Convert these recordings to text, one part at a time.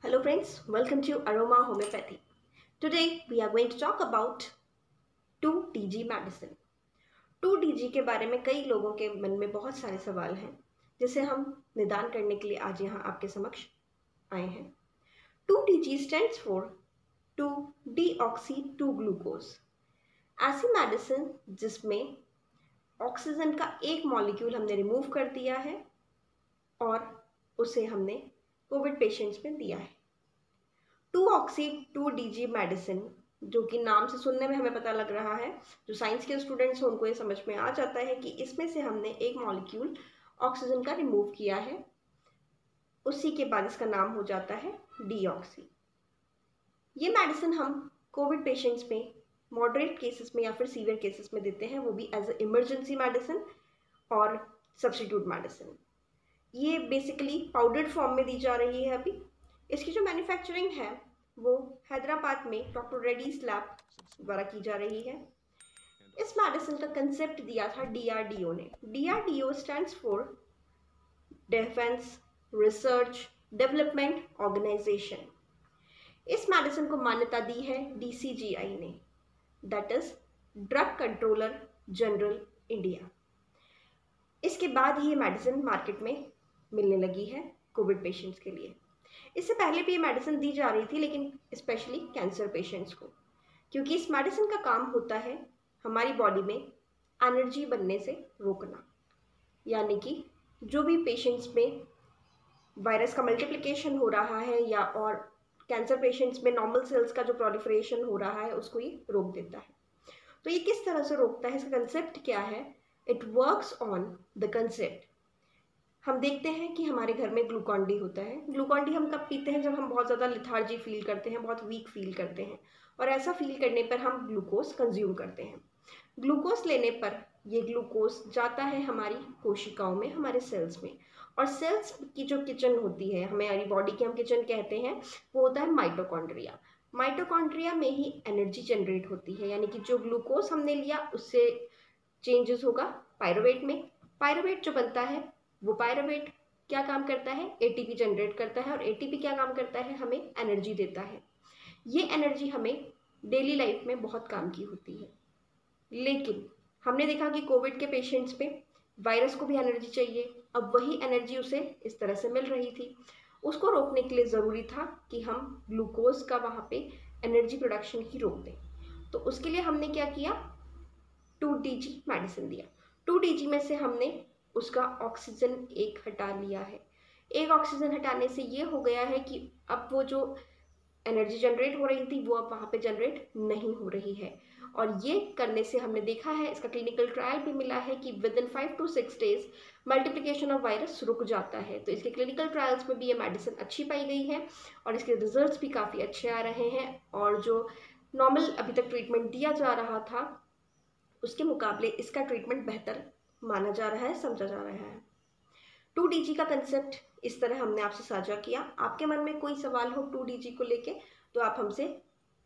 Hello friends, welcome to Aroma Homeopathy. Today we are going to talk about 2DG medicine. 2DG के बारे में कई लोगों के मन में बहुत सारे सवाल हैं जिसे हम निदान करने के लिए आज यहाँ आपके समक्ष आए हैं। 2DG stands for 2-deoxy-2-glucose। ऐसी मेडिसिन जिसमें ऑक्सीजन का एक मॉलिक्यूल हमने रिमूव कर दिया है और उसे हमने कोविड पेशेंट्स में दिया है। 2-ऑक्सी-2-डीजी मेडिसिन, जो कि नाम से सुनने में हमें पता लग रहा है, जो साइंस के स्टूडेंट्स हैं उनको ये समझ में आ जाता है कि इसमें से हमने एक मॉलिक्यूल ऑक्सीजन का रिमूव किया है। उसी के बाद इसका नाम हो जाता है डीऑक्सी। ये मेडिसिन हम कोविड पेशेंट्स में मॉडरेट केसेस में या फिर सीवियर केसेस में देते हैं, वो भी एज ए इमरजेंसी मेडिसिन और सब्स्टिट्यूट मेडिसिन। ये बेसिकली पाउडर्ड फॉर्म में दी जा रही है अभी। इसकी जो मैन्युफैक्चरिंग है वो हैदराबाद में डॉक्टर रेड्डीज लैब द्वारा की जा रही है। इस मेडिसिन का कंसेप्ट दिया था DRDO ने। DRDO stands for defence research development organisation. इस मेडिसिन को मान्यता दी है DCGI ने, that is drug controller general India. इसके बाद ही ये मेडिसिन मार्केट में मिलने लगी है कोविड पेशेंट्स के लिए। इससे पहले भी ये मेडिसिन दी जा रही थी, लेकिन स्पेशली कैंसर पेशेंट्स को, क्योंकि इस मेडिसिन का काम होता है हमारी बॉडी में एनर्जी बनने से रोकना। यानी कि जो भी पेशेंट्स में वायरस का मल्टीप्लिकेशन हो रहा है या और कैंसर पेशेंट्स में नॉर्मल सेल्स का जो प्रोलिफरेशन हो रहा है उसको ये रोक देता है। तो ये किस तरह से रोकता है, इसका कंसेप्ट क्या है? It works on the concept. हम देखते हैं कि हमारे घर में ग्लूकॉन डी होता है। ग्लूकॉन डी हम कब पीते हैं? जब हम बहुत ज़्यादा लिथार्जी फील करते हैं, बहुत वीक फील करते हैं, और ऐसा फील करने पर हम ग्लूकोज कंज्यूम करते हैं। ग्लूकोज लेने पर ये ग्लूकोज जाता है हमारी कोशिकाओं में, हमारे सेल्स में, और सेल्स की जो किचन होती है, हमारी बॉडी की हम किचन कहते हैं, वो होता है माइटोकॉन्ड्रिया। माइटोकॉन्ड्रिया में ही एनर्जी जनरेट होती है, यानी कि जो ग्लूकोज हमने लिया उससे चेंजेस होगा पायरुवेट में। पायरुवेट जो बनता है वो पायरुवेट क्या काम करता है? ATP जनरेट करता है, और ATP क्या काम करता है? हमें एनर्जी देता है। ये एनर्जी हमें डेली लाइफ में बहुत काम की होती है। लेकिन हमने देखा कि कोविड के पेशेंट्स में वायरस को भी एनर्जी चाहिए। अब वही एनर्जी उसे इस तरह से मिल रही थी। उसको रोकने के लिए ज़रूरी था कि हम ग्लूकोज का वहाँ पे एनर्जी प्रोडक्शन ही रोक दें। तो उसके लिए हमने क्या किया? 2DG मेडिसिन दिया। 2DG में से हमने उसका ऑक्सीजन एक हटा लिया है। एक ऑक्सीजन हटाने से ये हो गया है कि अब वो जो एनर्जी जनरेट हो रही थी वो अब वहाँ पे जनरेट नहीं हो रही है। और ये करने से हमने देखा है, इसका क्लिनिकल ट्रायल भी मिला है कि with in 5 to 6 days multiplication of virus रुक जाता है। तो इसके क्लिनिकल ट्रायल्स में भी ये मेडिसिन अच्छी पाई गई है और इसके रिजल्ट्स भी काफ़ी अच्छे आ रहे हैं। और जो नॉर्मल अभी तक ट्रीटमेंट दिया जा रहा था उसके मुकाबले इसका ट्रीटमेंट बेहतर माना जा रहा है, समझा जा रहा है। 2DG का कंसेप्ट इस तरह हमने आपसे साझा किया। आपके मन में कोई सवाल हो 2DG को लेके तो आप हमसे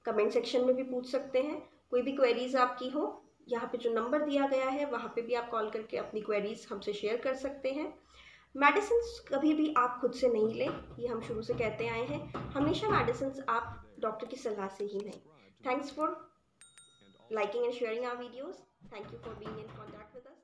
कमेंट सेक्शन में भी पूछ सकते हैं। कोई भी क्वेरीज आपकी हो, यहाँ पे जो नंबर दिया गया है वहाँ पे भी आप कॉल करके अपनी क्वेरीज हमसे शेयर कर सकते हैं। मेडिसिन कभी भी आप खुद से नहीं लें, ये हम शुरू से कहते आए हैं। हमेशा मेडिसिन आप डॉक्टर की सलाह से ही लें। Thanks for liking and sharing our videos. Thank you for being in contact with us.